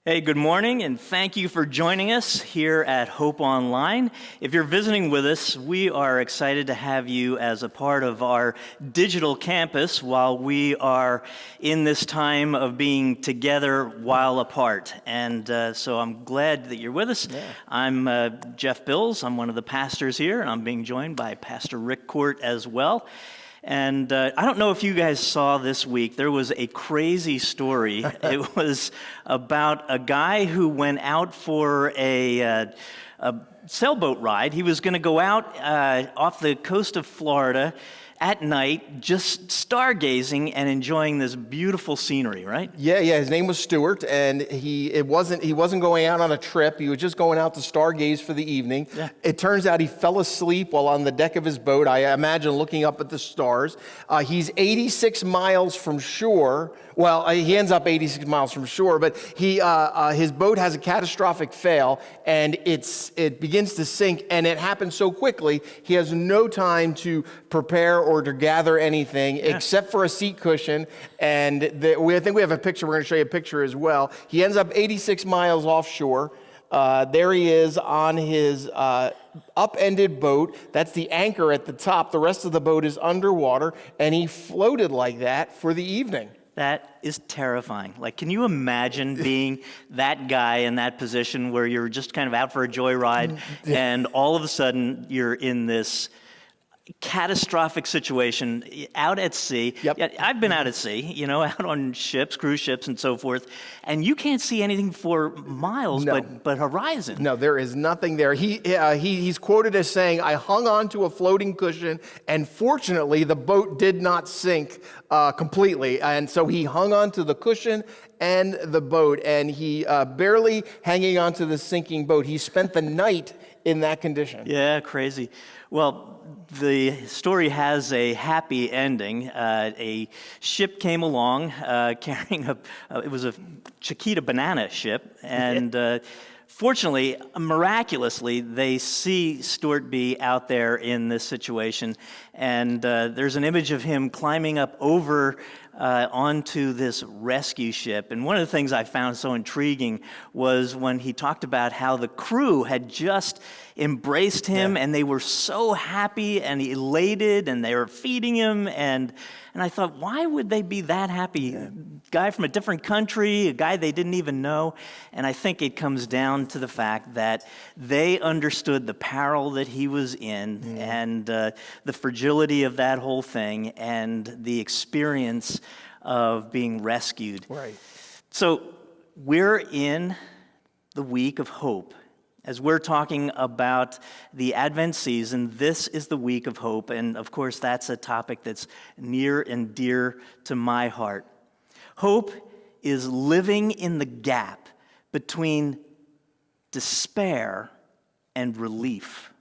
Hey, good morning, and thank you for joining us here at Hope Online. If you're visiting with us, we are excited to have you as a part of our digital campus while we are in this time of being together while apart. And so I'm glad that you're with us. Yeah. I'm Jeff Bills. I'm one of the pastors here, and I'm being joined by Pastor Rick Court as well. And I don't know if you guys saw this week, there was a crazy story. It was about a guy who went out for a sailboat ride. He was going to go out off the coast of Florida at night, just stargazing and enjoying this beautiful scenery, right? Yeah. His name was Stuart, and he wasn't going out on a trip. He was just going out to stargaze for the evening. Yeah. It turns out he fell asleep while on the deck of his boat. I imagine looking up at the stars. He's 86 miles from shore. Well, he ends up 86 miles from shore, but his boat has a catastrophic fail, and it begins to sink, and it happens so quickly, he has no time to prepare or to gather anything except for a seat cushion. And I think we have a picture. We're going to show you a picture as well. He ends up 86 miles offshore. There he is on his upended boat. That's the anchor at the top. The rest of the boat is underwater, and he floated like that for the evening. That is terrifying. Like, can you imagine being that guy in that position where you're just kind of out for a joyride and all of a sudden you're in this catastrophic situation out at sea? Yep. Yeah, I've been out at sea, out on ships, cruise ships and so forth, and you can't see anything for miles but horizon. No, there is nothing there. He's quoted as saying, "I hung on to a floating cushion, and fortunately the boat did not sink completely." And so he hung on to the cushion and the boat, and he barely hanging on to the sinking boat. He spent the night in that condition. Yeah, crazy. Well, the story has a happy ending. A ship came along carrying it was a Chiquita banana ship, and fortunately, miraculously, they see Stuart B. out there in this situation, and there's an image of him climbing up over onto this rescue ship. And one of the things I found so intriguing was when he talked about how the crew had just embraced him, and they were so happy and elated, and they were feeding him, and I thought, why would they be that happy? Guy from a different country, a guy they didn't even know. And I think it comes down to the fact that they understood the peril that he was in, and the fragility of that whole thing, and the experience of being rescued. Right. So we're in the week of hope. As we're talking about the Advent season, this is the week of hope. And of course, that's a topic that's near and dear to my heart. Hope is living in the gap between despair and relief.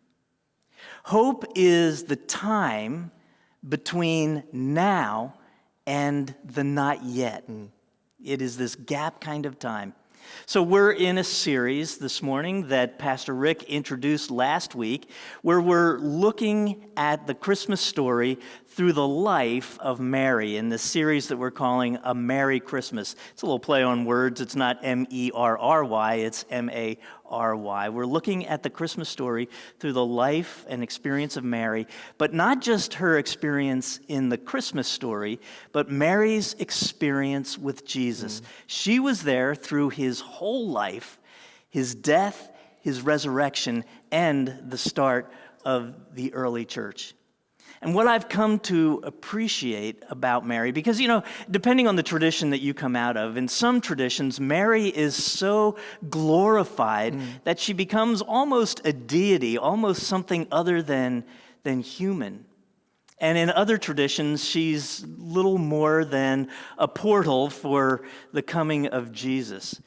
Hope is the time between now and the not yet. It is this gap kind of time. So we're in a series this morning that Pastor Rick introduced last week, where we're looking at the Christmas story through the life of Mary in this series that we're calling A Merry Christmas. It's a little play on words. It's not M-E-R-R-Y, it's M-A-R-Y. We're looking at the Christmas story through the life and experience of Mary, but not just her experience in the Christmas story, but Mary's experience with Jesus. She was there through his whole life, his death, his resurrection, and the start of the early church. And what I've come to appreciate about Mary, because, depending on the tradition that you come out of, in some traditions, Mary is so glorified that she becomes almost a deity, almost something other than human. And in other traditions, she's little more than a portal for the coming of Jesus.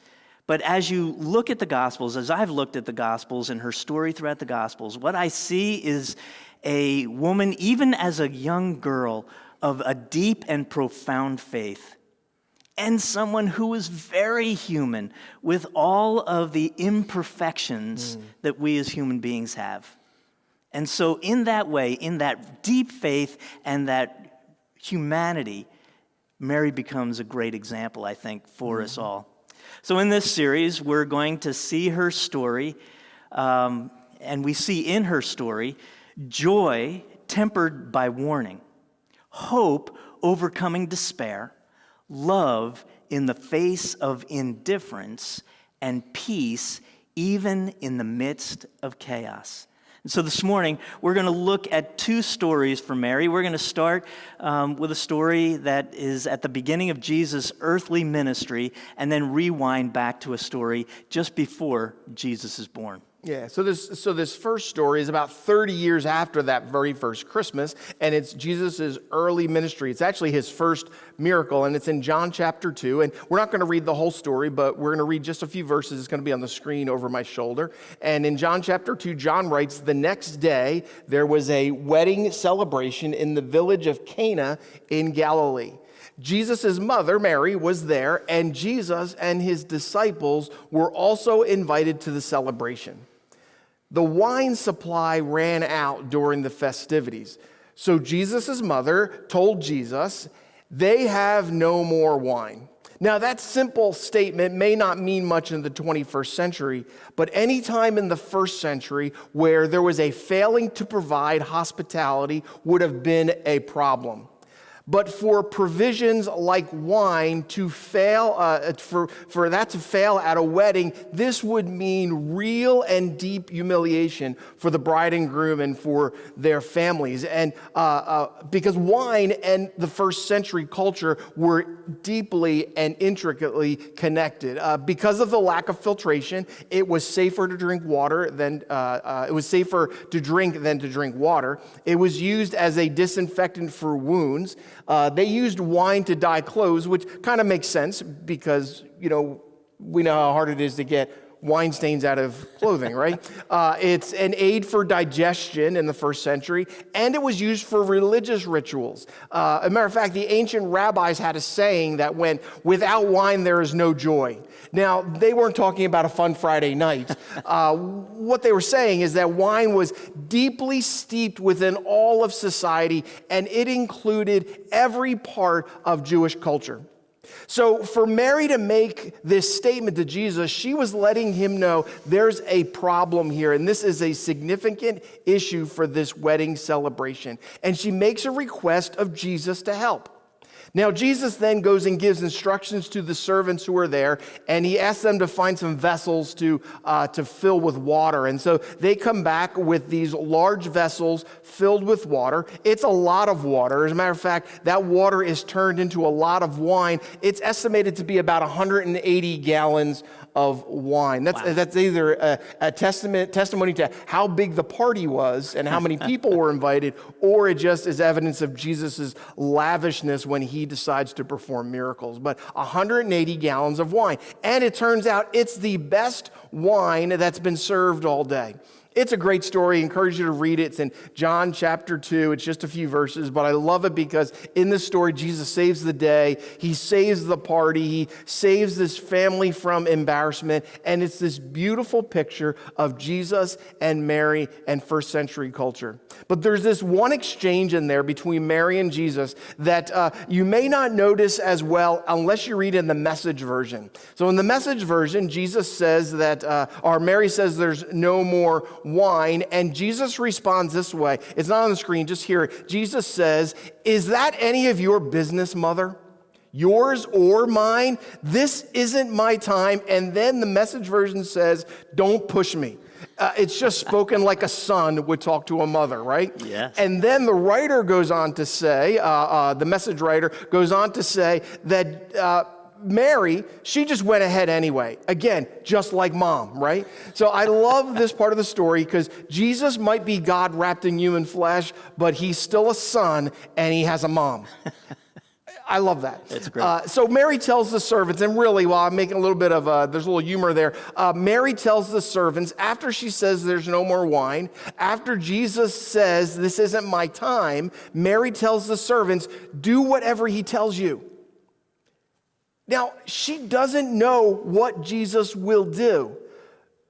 But as you look at the Gospels, as I've looked at the Gospels and her story throughout the Gospels, what I see is a woman, even as a young girl, of a deep and profound faith, and someone who is very human with all of the imperfections that we as human beings have. And so in that way, in that deep faith and that humanity, Mary becomes a great example, I think, for us all. So in this series, we're going to see her story, and we see in her story joy tempered by warning, hope overcoming despair, love in the face of indifference, and peace even in the midst of chaos. And so this morning, we're going to look at two stories for Mary. We're going to start with a story that is at the beginning of Jesus' earthly ministry, and then rewind back to a story just before Jesus is born. Yeah, so this first story is about 30 years after that very first Christmas, and it's Jesus' early ministry. It's actually his first miracle, and it's in John chapter 2. And we're not going to read the whole story, but we're going to read just a few verses. It's going to be on the screen over my shoulder. And in John chapter 2, John writes, "The next day there was a wedding celebration in the village of Cana in Galilee. Jesus' mother, Mary, was there, and Jesus and his disciples were also invited to the celebration. The wine supply ran out during the festivities. So Jesus' mother told Jesus, 'They have no more wine.'" Now, that simple statement may not mean much in the 21st century, but any time in the first century where there was a failing to provide hospitality would have been a problem. But for provisions like wine to fail, for that to fail at a wedding, this would mean real and deep humiliation for the bride and groom and for their families. And because wine and the first century culture were deeply and intricately connected. Because of the lack of filtration, it was safer to drink than to drink water. It was used as a disinfectant for wounds. They used wine to dye clothes, which kind of makes sense because, we know how hard it is to get wine stains out of clothing, right? It's an aid for digestion in the first century, and it was used for religious rituals. As a matter of fact, the ancient rabbis had a saying that went, "Without wine, there is no joy." Now, they weren't talking about a fun Friday night. What they were saying is that wine was deeply steeped within all of society, and it included every part of Jewish culture. So for Mary to make this statement to Jesus, she was letting him know there's a problem here, and this is a significant issue for this wedding celebration. And she makes a request of Jesus to help. Now, Jesus then goes and gives instructions to the servants who are there, and he asks them to find some vessels to fill with water. And so they come back with these large vessels filled with water. It's a lot of water. As a matter of fact, that water is turned into a lot of wine. It's estimated to be about 180 gallons of wine. That's either a testimony to how big the party was and how many people were invited, or it just is evidence of Jesus' lavishness when he decides to perform miracles. But 180 gallons of wine. And it turns out it's the best wine that's been served all day. It's a great story. I encourage you to read it. It's in John chapter 2. It's just a few verses, but I love it because in this story, Jesus saves the day. He saves the party. He saves this family from embarrassment. And it's this beautiful picture of Jesus and Mary and first century culture. But there's this one exchange in there between Mary and Jesus that you may not notice as well unless you read in the Message version. So in the Message version, Jesus says that, or Mary says there's no more wine, and Jesus responds this way. It's not on the screen, just hear it. Jesus says, "Is that any of your business, mother? Yours or mine? This isn't my time." And then the Message version says, "Don't push me." It's just spoken like a son would talk to a mother, right? Yes. And then the writer goes on to say, the Message writer goes on to say that Mary, she just went ahead anyway. Again, just like mom, right? So I love this part of the story because Jesus might be God wrapped in human flesh, but he's still a son and he has a mom. I love that. It's great. So Mary tells the servants, and really, while I'm making a little bit of there's a little humor there. Mary tells the servants, after she says there's no more wine, after Jesus says this isn't my time, Mary tells the servants, do whatever he tells you. Now, she doesn't know what Jesus will do,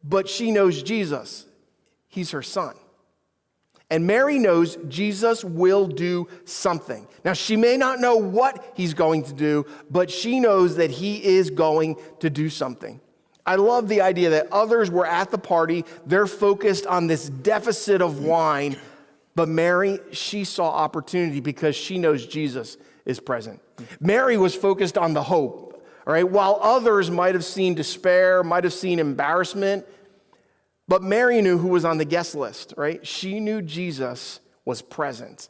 but she knows Jesus. He's her son. And Mary knows Jesus will do something. Now, she may not know what he's going to do, but she knows that he is going to do something. I love the idea that others were at the party. They're focused on this deficit of wine. But Mary, she saw opportunity because she knows Jesus is present. Mary was focused on the hope, all right? While others might have seen despair, might have seen embarrassment, but Mary knew who was on the guest list, right? She knew Jesus was present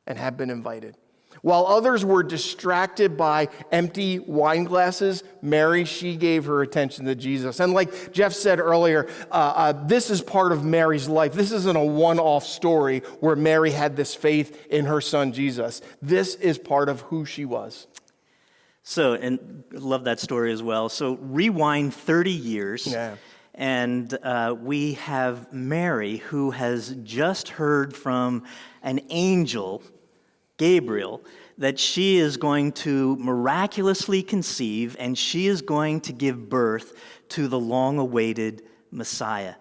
and had been invited. While others were distracted by empty wine glasses, Mary, she gave her attention to Jesus. And like Jeff said earlier, this is part of Mary's life. This isn't a one-off story where Mary had this faith in her son Jesus. This is part of who she was. So, and love that story as well. So rewind 30 years. Yeah. And we have Mary, who has just heard from an angel, Gabriel, that she is going to miraculously conceive and she is going to give birth to the long-awaited Messiah.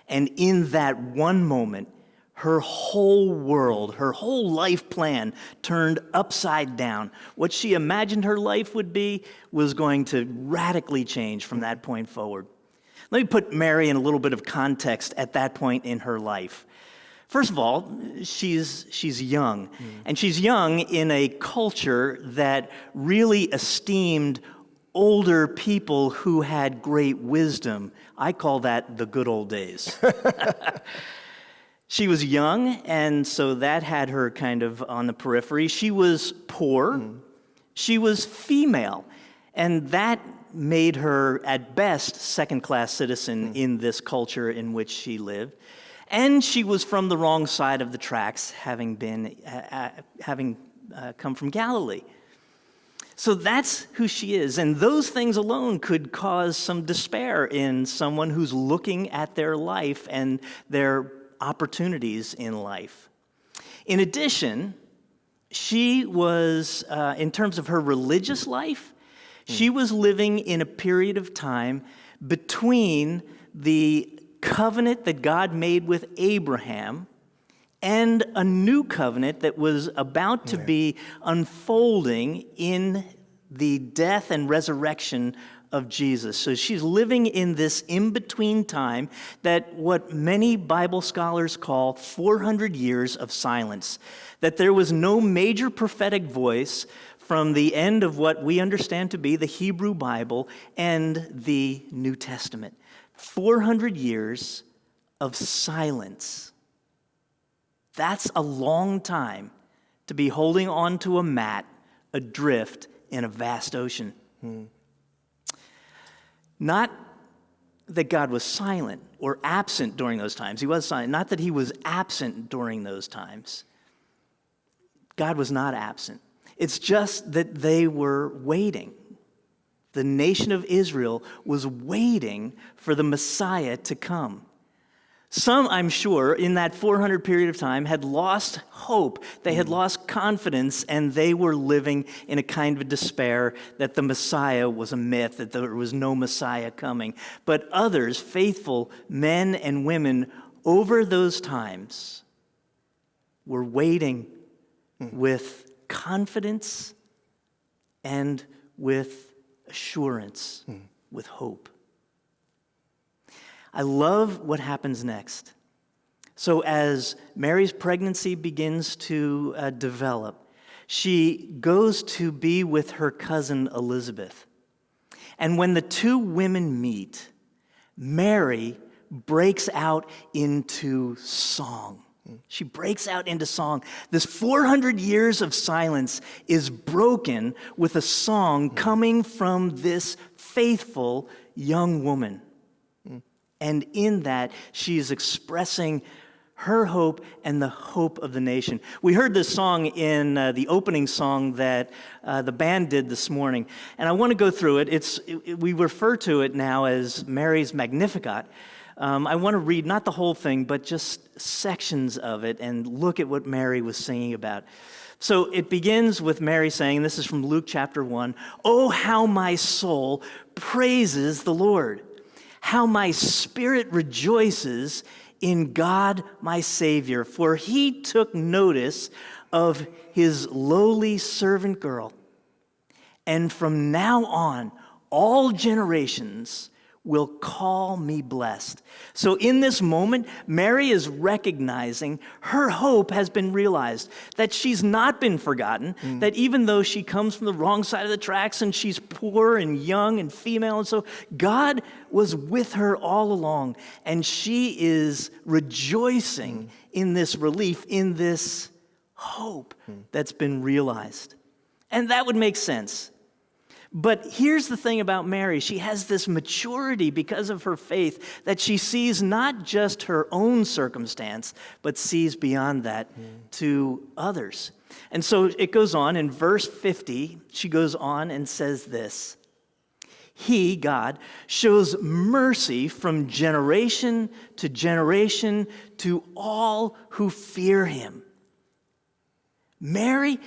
And in that one moment, her whole world, her whole life plan turned upside down. What she imagined her life would be was going to radically change from that point forward. Let me put Mary in a little bit of context at that point in her life. First of all, she's young, and she's young in a culture that really esteemed older people who had great wisdom. I call that the good old days. She was young, and so that had her kind of on the periphery. She was poor. She was female, and that made her, at best, second-class citizen in this culture in which she lived. And she was from the wrong side of the tracks, having come from Galilee. So that's who she is. And those things alone could cause some despair in someone who's looking at their life and their opportunities in life. In addition, she was, in terms of her religious life, she was living in a period of time between the covenant that God made with Abraham and a new covenant that was about to be unfolding in the death and resurrection of Jesus. So she's living in this in-between time that what many Bible scholars call 400 years of silence, that there was no major prophetic voice from the end of what we understand to be the Hebrew Bible and the New Testament. 400 years of silence. That's a long time to be holding on to a mat adrift in a vast ocean. Not that God was silent or absent during those times. He was silent. Not that he was absent during those times. God was not absent. It's just that they were waiting. The nation of Israel was waiting for the Messiah to come. Some, I'm sure, in that 400 period of time had lost hope. They had lost confidence, and they were living in a kind of despair that the Messiah was a myth, that there was no Messiah coming. But others, faithful men and women over those times, were waiting with confidence and with assurance, with hope. I love what happens next. So as Mary's pregnancy begins to develop, she goes to be with her cousin Elizabeth. And when the two women meet, Mary breaks out into song. She breaks out into song. This 400 years of silence is broken with a song coming from this faithful young woman. And in that, she is expressing her hope and the hope of the nation. We heard this song in the opening song that the band did this morning. And I want to go through it. We refer to it now as Mary's Magnificat. I want to read not the whole thing, but just sections of it and look at what Mary was singing about. So it begins with Mary saying, this is from Luke chapter 1, "Oh, how my soul praises the Lord. How my spirit rejoices in God my Savior, for he took notice of his lowly servant girl. And from now on, all generations will call me blessed. So in this moment, Mary is recognizing her hope has been realized, that she's not been forgotten, that even though she comes from the wrong side of the tracks and she's poor and young and female, and so God was with her all along, and she is rejoicing in this relief, in this hope that's been realized. And that would make sense. But here's the thing about Mary. She has this maturity because of her faith that she sees not just her own circumstance, but sees beyond that to others. And so it goes on in verse 50, she goes on and says this: He, God, shows mercy from generation to all who fear him. Mary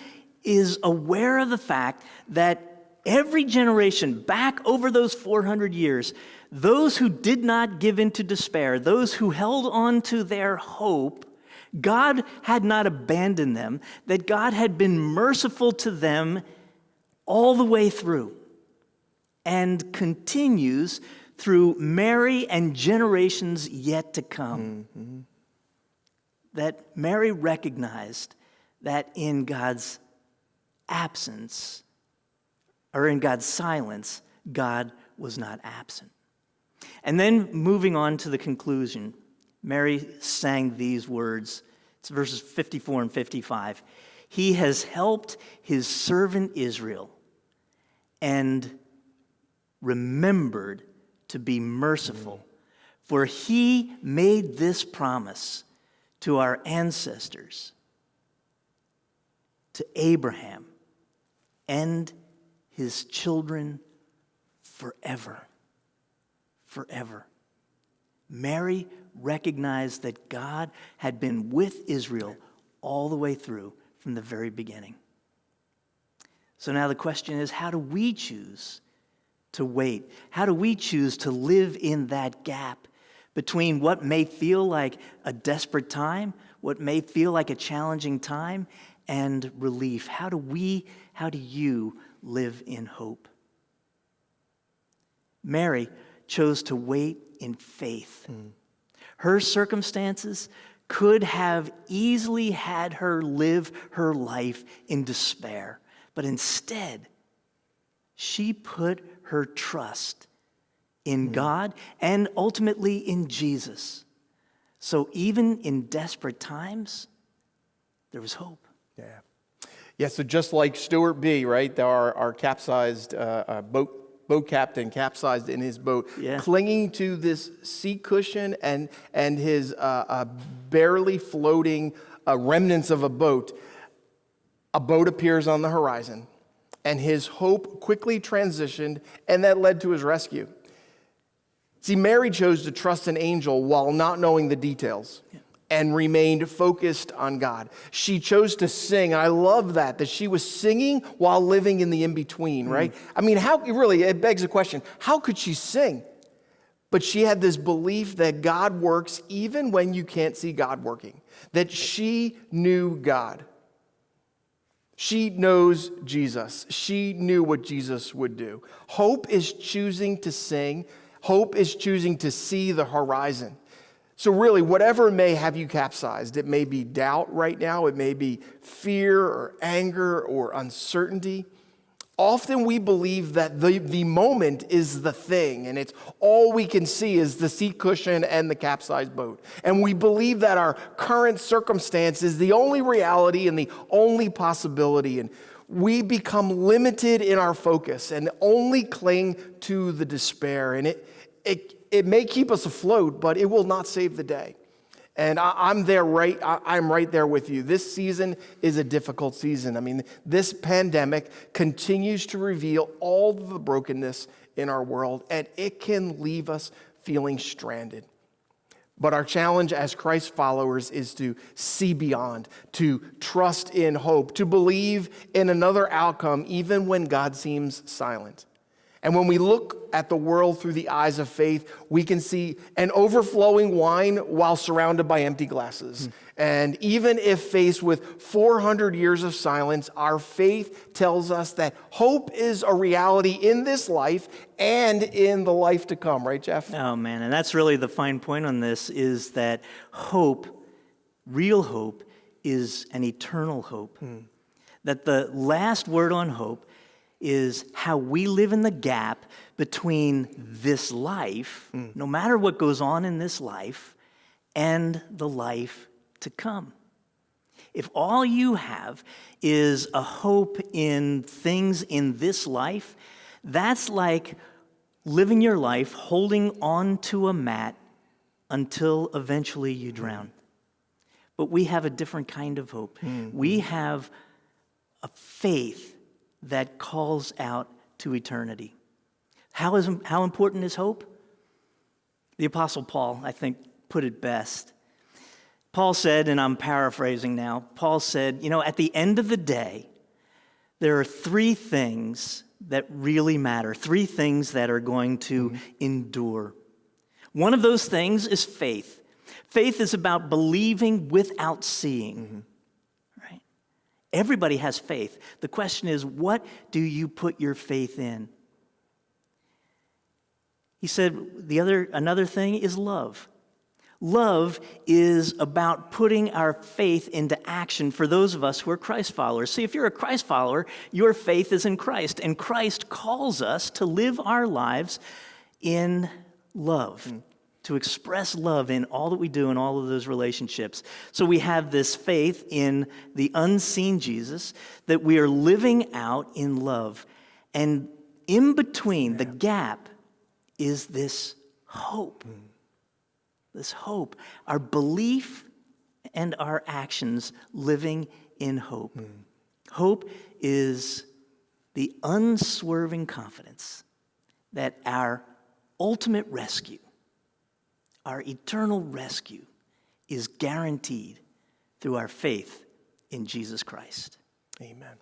is aware of the fact that every generation back over those 400 years, those who did not give in to despair, those who held on to their hope, God had not abandoned them, that God had been merciful to them all the way through, and continues through Mary and generations yet to come. That Mary recognized that in God's absence, or in God's silence, God was not absent. And then moving on to the conclusion, Mary sang these words. It's verses 54 and 55. He has helped his servant Israel and remembered to be merciful, for he made this promise to our ancestors, to Abraham and his children forever. Forever. Mary recognized that God had been with Israel all the way through from the very beginning. So now the question is, how do we choose to wait? How do we choose to live in that gap between what may feel like a desperate time, what may feel like a challenging time, and relief? How do you live in hope? Mary chose to wait in faith. Her circumstances could have easily had her live her life in despair, but instead, she put her trust in God and ultimately in Jesus. So even in desperate times, there was hope. Yeah, so just like Stuart B., right, our capsized boat captain capsized in his boat, clinging to this seat cushion and his barely floating remnants of a boat appears on the horizon, and his hope quickly transitioned, and that led to his rescue. See, Mary chose to trust an angel while not knowing the details. And remained focused on God. She chose to sing. And I love that she was singing while living in the in-between, right? I mean, it begs the question, how could she sing? But she had this belief that God works even when you can't see God working. That she knew God. She knows Jesus. She knew what Jesus would do. Hope is choosing to sing. Hope is choosing to see the horizon. So really, whatever may have you capsized, it may be doubt right now, it may be fear or anger or uncertainty. Often we believe that the moment is the thing, and it's all we can see is the seat cushion and the capsized boat. And we believe that our current circumstance is the only reality and the only possibility. And we become limited in our focus and only cling to the despair. And it may keep us afloat, but it will not save the day. And I'm right there with you. This season is a difficult season. I mean, this pandemic continues to reveal all the brokenness in our world, and it can leave us feeling stranded. But our challenge as Christ followers is to see beyond, to trust in hope, to believe in another outcome even when God seems silent. And when we look at the world through the eyes of faith, we can see an overflowing wine while surrounded by empty glasses. And even if faced with 400 years of silence, our faith tells us that hope is a reality in this life and in the life to come, right, Jeff? Oh, man, and that's really the fine point on this, is that hope, real hope, is an eternal hope. That the last word on hope is how we live in the gap between this life, no matter what goes on in this life, and the life to come. If all you have is a hope in things in this life, that's like living your life holding on to a mat until eventually you drown. But we have a different kind of hope. We have a faith that calls out to eternity. How important is hope? The Apostle Paul, I think, put it best. Paul said, and I'm paraphrasing now, Paul said, at the end of the day, there are three things that really matter, three things that are going to endure. One of those things is faith. Faith is about believing without seeing. Right? Everybody has faith. The question is, what do you put your faith in? He said another thing is love. Love is about putting our faith into action for those of us who are Christ followers. See, if you're a Christ follower, your faith is in Christ, and Christ calls us to live our lives in love, to express love in all that we do in all of those relationships. So we have this faith in the unseen Jesus that we are living out in love. And in between, the gap is this hope. This hope, our belief and our actions living in hope. Hope is the unswerving confidence that our ultimate rescue, our eternal rescue, is guaranteed through our faith in Jesus Christ. Amen.